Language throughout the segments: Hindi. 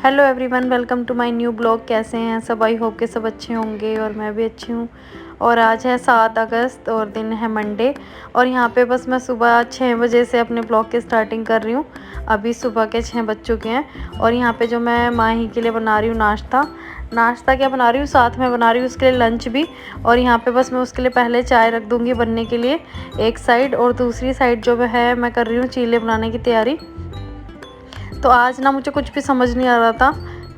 Hello everyone, welcome to my new blog. कैसे हैं सब? आई होप के सब अच्छे होंगे और मैं भी अच्छी हूँ। और आज है 7 अगस्त और दिन है मंडे। और यहाँ पे बस मैं सुबह 6 बजे से अपने ब्लॉग की स्टार्टिंग कर रही हूँ। अभी सुबह के 6 बज चुके हैं। और यहाँ पे जो मैं माही के लिए बना रही हूँ नाश्ता क्या बना रही हूँ, साथ में बना रही हूँ उसके लिए लंच भी। और यहाँ पे बस मैं उसके लिए पहले चाय रख दूँगी बनने के लिए एक साइड, और दूसरी साइड जो है मैं कर रही हूँ चीले बनाने की तैयारी। तो आज ना मुझे कुछ भी समझ नहीं आ रहा था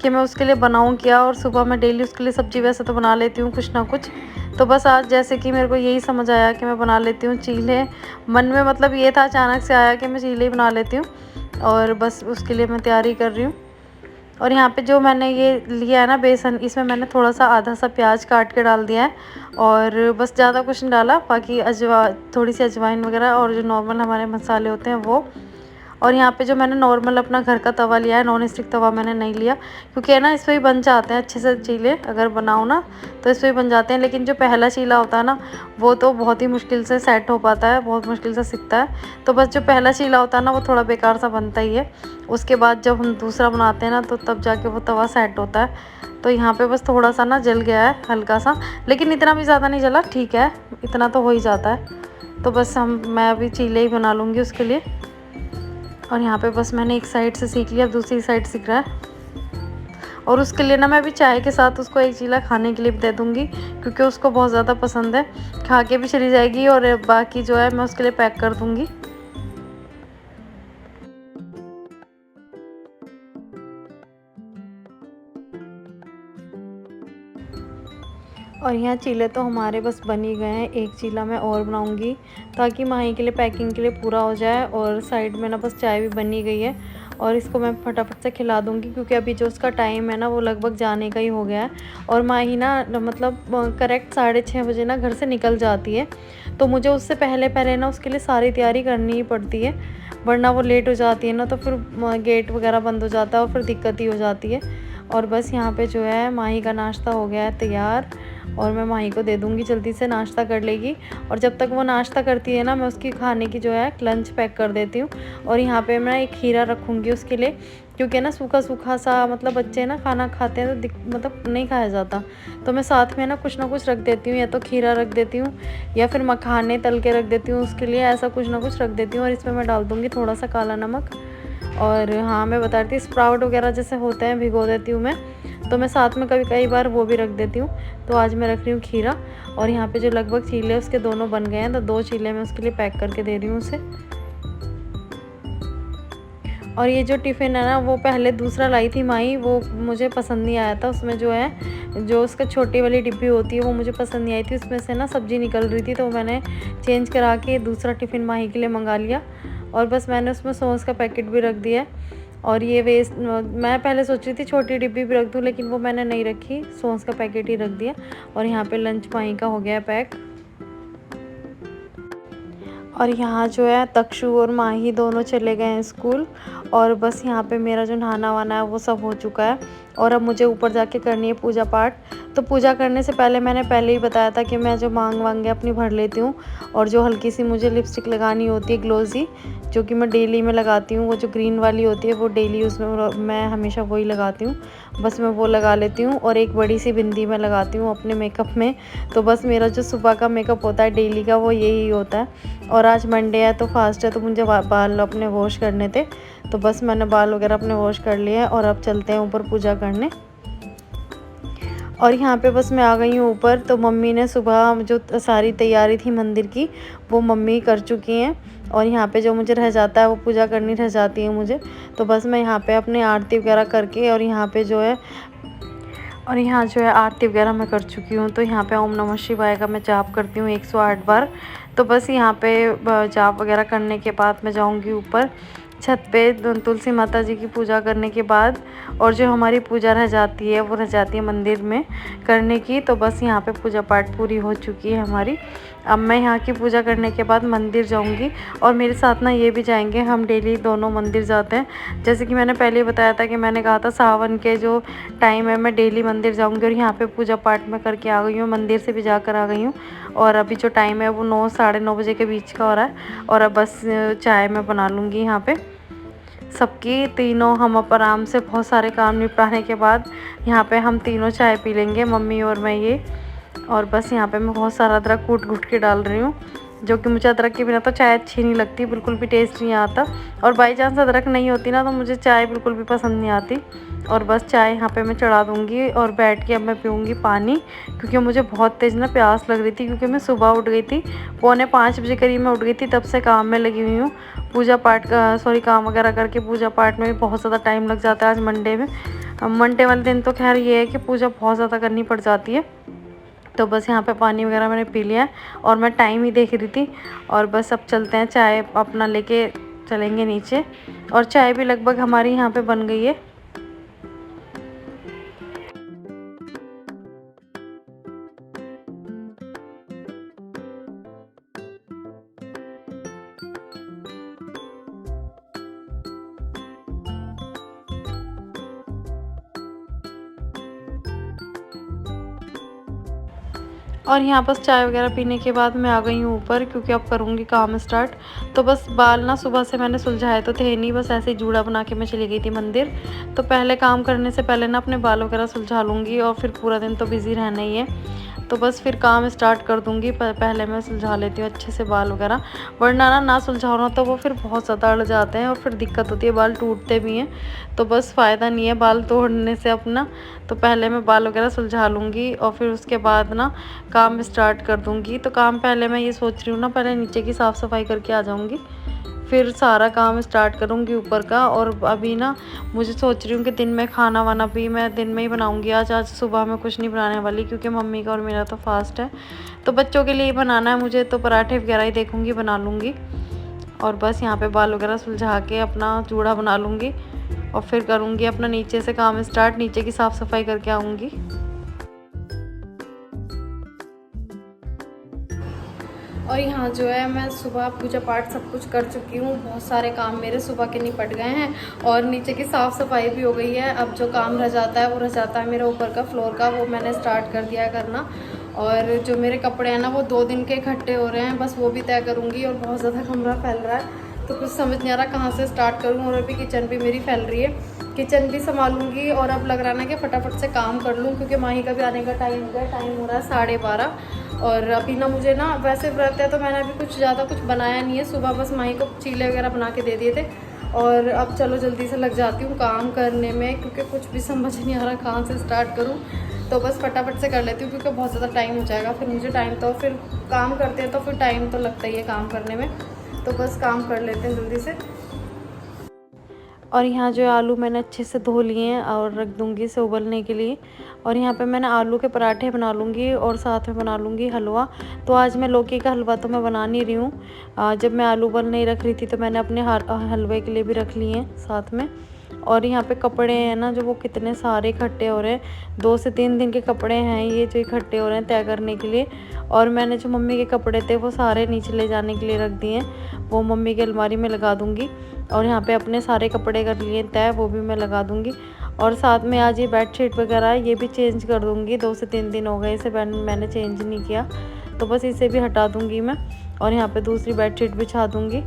कि मैं उसके लिए बनाऊं क्या। और सुबह मैं डेली उसके लिए सब्ज़ी वैसे तो बना लेती हूँ कुछ ना कुछ। तो बस आज जैसे कि मेरे को यही समझ आया कि मैं बना लेती हूँ चीले। मन में मतलब ये था, अचानक से आया कि मैं चीले ही बना लेती हूँ। और बस उसके लिए मैं तैयारी कर रही हूँ। और यहाँ पे जो मैंने ये लिया है ना बेसन, इसमें मैंने थोड़ा सा आधा सा प्याज काट के डाल दिया है। और बस ज़्यादा कुछ नहीं डाला, बाकी थोड़ी सी अजवाइन वगैरह और जो नॉर्मल हमारे मसाले होते हैं वो। और यहाँ पे जो मैंने नॉर्मल अपना घर का तवा लिया है, नॉन स्टिक तवा मैंने नहीं लिया, क्योंकि है ना इस पर ही बन जाते हैं अच्छे से चीले। अगर बनाओ ना तो इस पर ही बन जाते हैं। लेकिन जो पहला चीला होता है ना, वो तो बहुत ही मुश्किल से सेट हो पाता है, बहुत मुश्किल से सिकता है। तो बस जो पहला चीला होता है ना, वो थोड़ा बेकार सा बनता ही है। उसके बाद जब हम दूसरा बनाते हैं ना, तो तब जाके वो तवा सेट होता है। तो यहाँ पे बस थोड़ा सा ना जल गया है हल्का सा, लेकिन इतना भी ज़्यादा नहीं जला, ठीक है, इतना तो हो ही जाता है। तो बस मैं अभी चीले ही बना लूँगी उसके लिए। और यहाँ पे बस मैंने एक साइड से सीख लिया, अब दूसरी साइड सीख रहा है। और उसके लिए ना मैं अभी चाय के साथ उसको एक चीला खाने के लिए भी दे दूँगी, क्योंकि उसको बहुत ज़्यादा पसंद है। खा के भी चली जाएगी और बाकी जो है मैं उसके लिए पैक कर दूँगी। और यहाँ चीले तो हमारे बस बन ही गए हैं। एक चीला मैं और बनाऊंगी ताकि माही के लिए पैकिंग के लिए पूरा हो जाए। और साइड में ना बस चाय भी बन ही गई है, और इसको मैं फटाफट से खिला दूंगी, क्योंकि अभी जो उसका टाइम है ना, वो लगभग जाने का ही हो गया है। और माही ना मतलब करेक्ट 6:30 बजे ना घर से निकल जाती है। तो मुझे उससे पहले पहले ना उसके लिए सारी तैयारी करनी ही पड़ती है, वरना वो लेट हो जाती है ना, तो फिर गेट वगैरह बंद हो जाता है और फिर दिक्कत ही हो जाती है। और बस यहाँ पे जो है माही का नाश्ता हो गया है तैयार, और मैं माही को दे दूँगी, जल्दी से नाश्ता कर लेगी। और जब तक वो नाश्ता करती है ना, मैं उसकी खाने की जो है लंच पैक कर देती हूँ। और यहाँ पे मैं एक खीरा रखूँगी उसके लिए, क्योंकि ना सूखा सूखा सा मतलब बच्चे ना खाना खाते हैं तो मतलब नहीं खाया जाता। तो मैं साथ में ना कुछ रख देती हूँ, या तो खीरा रख देती हूँ, या फिर मखाने तल के रख देती हूँ उसके लिए, ऐसा कुछ ना कुछ रख देती हूँ। और इसमें मैं डाल दूँगी थोड़ा सा काला नमक। और हाँ, मैं बता रही थी स्प्राउट वगैरह जैसे होते हैं भिगो देती हूँ मैं, तो मैं साथ में कई बार वो भी रख देती हूँ। तो आज मैं रख रही हूँ खीरा। और यहाँ पे जो लगभग चीले उसके दोनों बन गए हैं, तो 2 चीले मैं उसके लिए पैक करके दे रही हूँ उसे। और ये जो टिफ़िन है ना, वो पहले दूसरा लाई थी माई, वो मुझे पसंद नहीं आया था। उसमें जो उसका छोटी वाली डिब्बी होती है, वो मुझे पसंद नहीं आई थी, उसमें से ना सब्ज़ी निकल रही थी। तो मैंने चेंज करा के दूसरा टिफ़िन माही के लिए मंगा लिया। और बस मैंने उसमें सॉस का पैकेट भी रख दिया है। और ये वेस्ट, मैं पहले सोच रही थी छोटी डिब्बी भी रख दूँ, लेकिन वो मैंने नहीं रखी, सॉस का पैकेट ही रख दिया। और यहाँ पे लंच माही का हो गया है पैक। और यहाँ जो है तक्षु और माही दोनों चले गए हैं स्कूल। और बस यहाँ पे मेरा जो नहाना वाना है वो सब हो चुका है। और अब मुझे ऊपर जाके करनी है पूजा पाठ। तो पूजा करने से मैंने पहले ही बताया था कि मैं जो मांग वांगे अपनी भर लेती हूँ। और जो हल्की सी मुझे लिपस्टिक लगानी होती है ग्लोजी, जो कि मैं डेली में लगाती हूँ, वो जो ग्रीन वाली होती है वो डेली उसमें मैं हमेशा वही लगाती हूँ। बस मैं वो लगा लेती हूँ, और एक बड़ी सी बिंदी मैं लगाती हूँ अपने मेकअप में। तो बस मेरा जो सुबह का मेकअप होता है डेली का, वो यही होता है। और आज मंडे है तो फास्ट है, तो मुझे बाल अपने वॉश करने थे। तो बस मैंने बाल वगैरह अपने वॉश कर लिए हैं, और अब चलते हैं ऊपर पूजा करने। और यहाँ पे बस मैं आ गई हूँ ऊपर। तो मम्मी ने सुबह जो सारी तैयारी थी मंदिर की, वो मम्मी कर चुकी हैं। और यहाँ पे जो मुझे रह जाता है, वो पूजा करनी रह जाती है मुझे। तो बस मैं यहाँ पे अपनी आरती वगैरह करके, और यहाँ जो है आरती वगैरह मैं कर चुकी हूँ। तो यहाँ पे ओम नमः शिवाय का मैं जाप करती हूँ 108 बार। तो बस यहाँ पे जाप वगैरह करने के बाद मैं जाऊँगी ऊपर छत पे तुलसी माता जी की पूजा करने के बाद। और जो हमारी पूजा रह जाती है, वो रह जाती है मंदिर में करने की। तो बस यहाँ पे पूजा पाठ पूरी हो चुकी है हमारी। अब मैं यहाँ की पूजा करने के बाद मंदिर जाऊँगी, और मेरे साथ ना ये भी जाएंगे। हम डेली दोनों मंदिर जाते हैं। जैसे कि मैंने पहले बताया था कि मैंने कहा था सावन के जो टाइम है मैं डेली मंदिर जाऊँगी। और यहाँ पे पूजा पाठ मैं करके आ गई हूँ, मंदिर से भी जाकर आ गई हूँ। और अभी जो टाइम है वो 9 साढ़े 9 बजे के बीच का हो रहा है। और अब बस चाय मैं बना लूँगी यहाँ पे। सबकी तीनों हम अब आराम से बहुत सारे काम निपटाने के बाद यहाँ पे हम तीनों चाय पी लेंगे, मम्मी और मैं ये। और बस यहाँ पे मैं बहुत सारा अदरक कूट कूट के डाल रही हूँ, जो कि मुझे अदरक के बिना तो चाय अच्छी नहीं लगती, बिल्कुल भी टेस्ट नहीं आता। और बाई चांस अदरक नहीं होती ना तो मुझे चाय बिल्कुल भी पसंद नहीं आती। और बस चाय यहाँ पे मैं चढ़ा दूँगी और बैठ के अब मैं पीऊँगी पानी, क्योंकि मुझे बहुत तेज़ ना प्यास लग रही थी, क्योंकि मैं सुबह उठ गई थी, 4:45 बजे करीब मैं उठ गई थी, तब से काम में लगी हुई हूँ। पूजा पाठ का काम वगैरह करके पूजा पाठ में भी बहुत ज़्यादा टाइम लग जाता है आज मंडे में। मंडे वाले दिन तो खैर ये है कि पूजा बहुत ज़्यादा करनी पड़ जाती है। तो बस यहाँ पे पानी वगैरह मैंने पी लिया है और मैं टाइम ही देख रही थी। और बस अब चलते हैं, चाय अपना लेके चलेंगे नीचे। और चाय भी लगभग हमारी यहाँ पे बन गई है। और यहाँ बस चाय वगैरह पीने के बाद मैं आ गई हूँ ऊपर, क्योंकि अब करूँगी काम स्टार्ट। तो बस बाल ना सुबह से मैंने सुलझाए तो थे नहीं, बस ऐसे ही जूड़ा बना के मैं चली गई थी मंदिर। तो पहले काम करने से पहले ना अपने बाल वगैरह सुलझा लूँगी, और फिर पूरा दिन तो बिज़ी रहना ही है। तो बस फिर काम स्टार्ट कर दूँगी, पहले मैं सुलझा लेती हूँ अच्छे से बाल वगैरह, वरना ना सुलझाओ ना तो वो फिर बहुत ज़्यादा अड़ जाते हैं और फिर दिक्कत होती है, बाल टूटते भी हैं। तो बस फ़ायदा नहीं है बाल तोड़ने से अपना। तो पहले मैं बाल वगैरह सुलझा लूँगी और फिर उसके बाद ना काम स्टार्ट कर दूँगी। तो काम पहले मैं ये सोच रही हूँ ना, पहले नीचे की साफ़ सफाई करके आ जाऊँगी, फिर सारा काम स्टार्ट करूँगी ऊपर का। और अभी ना मुझे सोच रही हूँ कि दिन में खाना वाना भी मैं दिन में ही बनाऊँगी। आज सुबह में कुछ नहीं बनाने वाली, क्योंकि मम्मी का और मेरा तो फास्ट है। तो बच्चों के लिए ही बनाना है मुझे, तो पराठे वगैरह ही देखूँगी, बना लूँगी। और बस यहाँ पे बाल वगैरह सुलझा के अपना जूड़ा बना लूँगी और फिर करूँगी अपना नीचे से काम स्टार्ट, नीचे की साफ़ सफाई करके आऊँगी। और यहाँ जो है मैं सुबह पूजा पाठ सब कुछ कर चुकी हूँ, बहुत सारे काम मेरे सुबह के निपट गए हैं और नीचे की साफ़ सफाई भी हो गई है। अब जो काम रह जाता है वो रह जाता है मेरा ऊपर का फ्लोर का, वो मैंने स्टार्ट कर दिया है करना। और जो मेरे कपड़े हैं ना वो 2 दिन के इकट्ठे हो रहे हैं, बस वो भी तय करूँगी। और बहुत ज़्यादा कमरा फैल रहा है, तो कुछ समझ नहीं आ रहा कहाँ से स्टार्ट करूँ। और अभी किचन भी मेरी फैल रही है, किचन भी संभालूंगी। और अब लग रहा है ना कि फटाफट से काम कर लूँ, क्योंकि माही का भी आने का टाइम हो गया, टाइम हो रहा है 12:30। और अभी ना मुझे ना वैसे व्रत है तो मैंने अभी कुछ ज़्यादा कुछ बनाया नहीं है, सुबह बस माही को चीले वगैरह बना के दे दिए थे। और अब चलो जल्दी से लग जाती हूँ काम करने में, क्योंकि कुछ भी समझ नहीं आ रहा कहाँ से स्टार्ट करूँ। तो बस फटाफट से कर लेती हूँ, क्योंकि बहुत ज़्यादा टाइम हो जाएगा फिर मुझे। टाइम तो फिर काम करते हैं तो फिर टाइम तो लगता ही है काम करने में, तो बस काम कर लेते हैं जल्दी से। और यहाँ जो आलू मैंने अच्छे से धो लिए हैं और रख दूँगी इसे उबलने के लिए। और यहाँ पे मैंने आलू के पराठे बना लूँगी और साथ में बना लूँगी हलवा। तो आज मैं लौकी का हलवा तो मैं बना नहीं रही हूँ, जब मैं आलू उबल नहीं रख रही थी तो मैंने अपने हलवे के लिए भी रख लिए हैं साथ में। और यहाँ पे कपड़े हैं ना जो वो कितने सारे इकट्ठे हो रहे हैं, 2 से 3 दिन के कपड़े हैं ये जो इकट्ठे हो रहे हैं तय करने के लिए। और मैंने जो मम्मी के कपड़े थे वो सारे नीचे ले जाने के लिए रख दिए हैं, वो मम्मी की अलमारी में लगा दूँगी। और यहाँ पे अपने सारे कपड़े कर लिए तय, वो भी मैं लगा दूँगी। और साथ में आज ये बेडशीट वगैरह है ये भी चेंज कर दूँगी, 2 से 3 दिन हो गए इसे मैंने चेंज नहीं किया, तो बस इसे भी हटा दूँगी मैं। और यहाँ पे दूसरी बेडशीट बिछा दूँगी।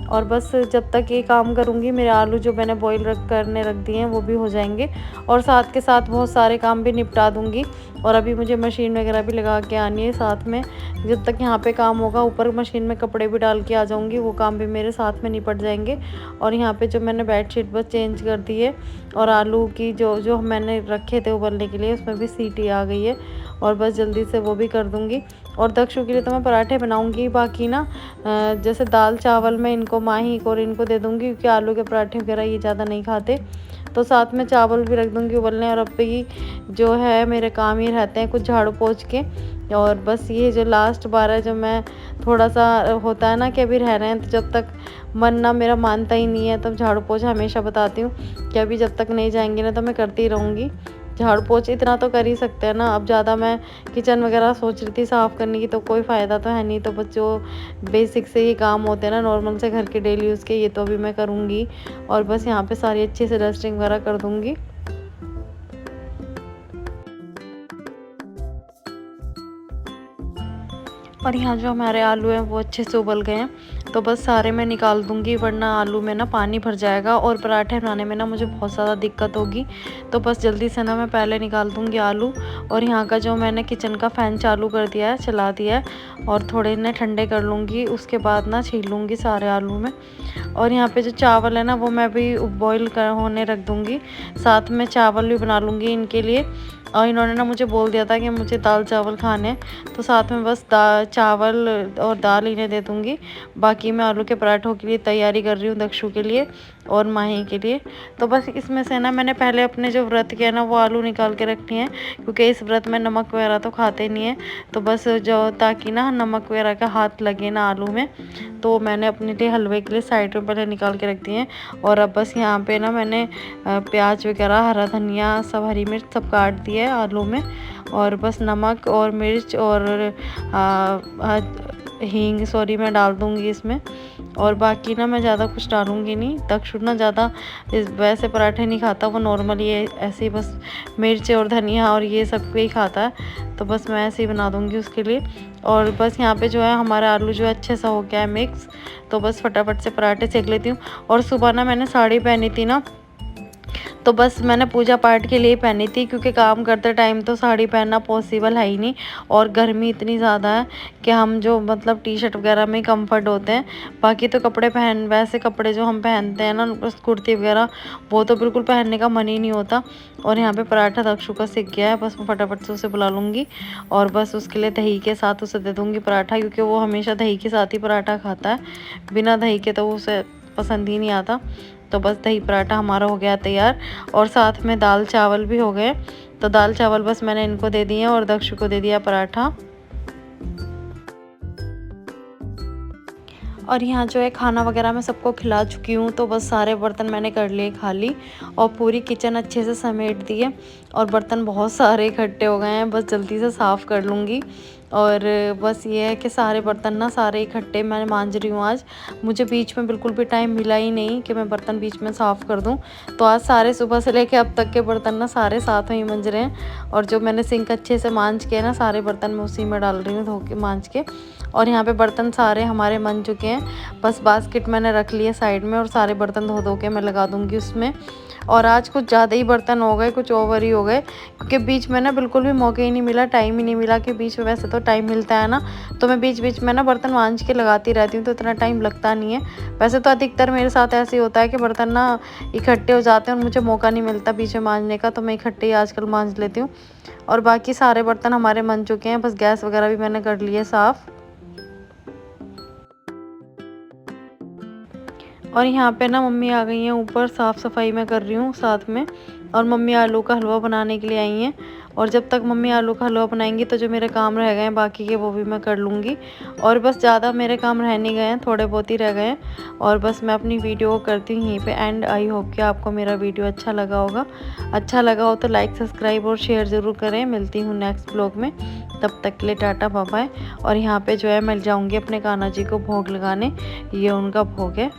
और बस जब तक ये काम करूँगी मेरे आलू जो मैंने बॉईल करने रख दिए हैं वो भी हो जाएंगे, और साथ के साथ बहुत सारे काम भी निपटा दूँगी। और अभी मुझे मशीन वगैरह भी लगा के आनी है साथ में, जब तक यहाँ पे काम होगा ऊपर मशीन में कपड़े भी डाल के आ जाऊँगी, वो काम भी मेरे साथ में निपट जाएंगे। और यहाँ पे जो मैंने बेडशीट बस चेंज कर दी है, और आलू की जो मैंने रखे थे उबलने के लिए उसमें भी सीटी आ गई है, और बस जल्दी से वो भी कर दूँगी। और दक्षु के लिए तो मैं पराठे बनाऊँगी, बाकी ना जैसे दाल चावल में इनको माही को और इनको दे दूँगी, क्योंकि आलू के पराठे वगैरह ये ज़्यादा नहीं खाते। तो साथ में चावल भी रख दूँगी उबलने। और अब भी जो है मेरे काम ही रहते हैं कुछ झाड़ू पोंछ के। और बस ये जो लास्ट बार है, जो मैं थोड़ा सा होता है ना कि अभी रह रहे हैं, तो जब तक मन ना मेरा मानता ही नहीं है तब झाड़ू पोंछा हमेशा बताती हूँ कि अभी जब तक नहीं जाएंगे ना तो मैं करती ही रहूँगी। झाड़ू पोंछ इतना तो कर ही सकते हैं ना, अब ज़्यादा मैं किचन वगैरह सोच रही थी साफ़ करने की, तो कोई फ़ायदा तो है नहीं। तो बस जो बेसिक से ही काम होते हैं ना नॉर्मल से घर के डेली यूज़ के, ये तो अभी मैं करूँगी। और बस यहाँ पे सारी अच्छे से डस्टिंग वगैरह कर दूँगी। और यहाँ जो हमारे आलू हैं वो अच्छे से उबल गए हैं। तो बस सारे मैं निकाल दूँगी, वरना आलू में ना पानी भर जाएगा और पराठे बनाने में ना मुझे बहुत ज़्यादा दिक्कत होगी। तो बस जल्दी से ना मैं पहले निकाल दूँगी आलू। और यहाँ का जो मैंने किचन का फ़ैन चालू कर दिया है, चला दिया है, और थोड़े इन्हें ठंडे कर लूँगी। उसके बाद ना छील लूँगी सारे आलू में। और यहाँ पे जो चावल है ना वो मैं भी बॉईल कर होने रख दूँगी, साथ में चावल भी बना लूँगी इनके लिए। और इन्होंने ना मुझे बोल दिया था कि मुझे दाल चावल खाने हैं, तो साथ में बस चावल और दाल इन्हें दे दूँगी। बाकी मैं आलू के पराठों के लिए तैयारी कर रही हूँ, दक्षु के लिए और माही के लिए। तो बस इसमें से ना मैंने पहले अपने जो व्रत के है ना वो आलू निकाल के रखनी है, क्योंकि इस व्रत में नमक वगैरह तो खाते नहीं है। तो बस जो ताकि ना नमक वगैरह का हाथ लगे ना आलू में, तो मैंने अपने लिए हलवे के लिए साइड में पहले निकाल के रख दिए हैं। और अब बस यहाँ पे ना मैंने प्याज वगैरह, हरा धनिया, सब हरी मिर्च सब काट दिया है आलू में। और बस नमक और मिर्च और हींग मैं डाल दूँगी इसमें। और बाकी ना मैं ज़्यादा कुछ डालूँगी नहीं। दक्षु ना ज़्यादा वैसे पराठे नहीं खाता, वो नॉर्मली ऐसे ही बस मिर्च और धनिया और ये सब ही खाता है। तो बस मैं ऐसे ही बना दूँगी उसके लिए। और बस यहाँ पे जो है हमारा आलू जो है अच्छे से हो गया है मिक्स। तो बस फटाफट से पराठे सेक लेती हूँ। और सुबह ना मैंने साड़ी पहनी थी ना, तो बस मैंने पूजा पाठ के लिए पहनी थी, क्योंकि काम करते टाइम तो साड़ी पहनना पॉसिबल है ही नहीं। और गर्मी इतनी ज़्यादा है कि हम जो मतलब टी शर्ट वगैरह में कंफर्ट होते हैं। बाकी तो कपड़े वैसे कपड़े जो हम पहनते हैं ना, कुर्ती वगैरह, वो तो बिल्कुल पहनने का मन ही नहीं होता। और यहाँ पे पराठा दक्षु का सिक गया है, बस मैं फटाफट से उसे बुला लूँगी। और बस उसके लिए दही के साथ उसे दे दूँगी पराठा, क्योंकि वो हमेशा दही के साथ ही पराठा खाता है, बिना दही के तो उसे पसंद ही नहीं आता। तो बस दही पराठा हमारा हो गया तैयार। और साथ में दाल चावल भी हो गए। तो दाल चावल बस मैंने इनको दे दिए और दक्षु को दे दिया पराठा। और यहाँ जो है खाना वगैरह मैं सबको खिला चुकी हूँ। तो बस सारे बर्तन मैंने कर लिए खाली, और पूरी किचन अच्छे से समेट दी है। और बर्तन बहुत सारे इकट्ठे हो गए हैं, बस जल्दी से साफ़ कर लूँगी। और बस ये है कि सारे बर्तन ना सारे इकट्ठे मैं मांज रही हूँ आज। मुझे बीच में बिल्कुल भी टाइम मिला ही नहीं कि मैं बर्तन बीच में साफ़ कर दूँ। तो आज सारे सुबह से लेके अब तक के बर्तन ना सारे साथ में ही मंज रहे हैं। और जो मैंने सिंक अच्छे से मांज के ना सारे बर्तन मैं उसी में डाल रही हूँ धो के मांज के। और यहाँ पे बर्तन सारे हमारे बन चुके हैं। बस बास्केट मैंने रख लिए साइड में, और सारे बर्तन धो के मैं लगा दूँगी उसमें। और आज कुछ ज़्यादा ही बर्तन हो गए, कुछ ओवर ही हो गए, क्योंकि बीच में ना बिल्कुल भी मौके ही नहीं मिला, टाइम ही नहीं मिला कि बीच में, वैसे तो टाइम मिलता है ना, तो मैं बीच बीच में ना बर्तन मांज के लगाती रहती हूँ, तो इतना टाइम लगता नहीं है। वैसे तो अधिकतर मेरे साथ ऐसे ही होता है कि बर्तन ना इकट्ठे हो जाते हैं और मुझे मौका नहीं मिलता बीच में मांजने का, तो मैं इकट्ठे ही आजकल मांज लेती हूँ। और बाकी सारे बर्तन हमारे बन चुके हैं, बस गैस वगैरह भी मैंने कर ली है साफ़। और यहाँ पे ना मम्मी आ गई हैं ऊपर, साफ़ सफाई मैं कर रही हूँ साथ में। और मम्मी आलू का हलवा बनाने के लिए आई हैं। और जब तक मम्मी आलू का हलवा बनाएंगी तो जो मेरे काम रह गए हैं बाकी के, वो भी मैं कर लूँगी। और बस ज़्यादा मेरे काम रह नहीं गए हैं, थोड़े बहुत ही रह गए हैं। और बस मैं अपनी वीडियो करती हूँ यहीं पे एंड। आई होप कि आपको मेरा वीडियो अच्छा लगा होगा। अच्छा लगा हो तो लाइक, सब्सक्राइब और शेयर ज़रूर करें। मिलती हूँ नेक्स्ट ब्लॉग में, तब तक के लिए टाटा बाय बाय। और यहाँ पे जो है मैं जाऊँगी अपने कान्हा जी को भोग लगाने, ये उनका भोग है।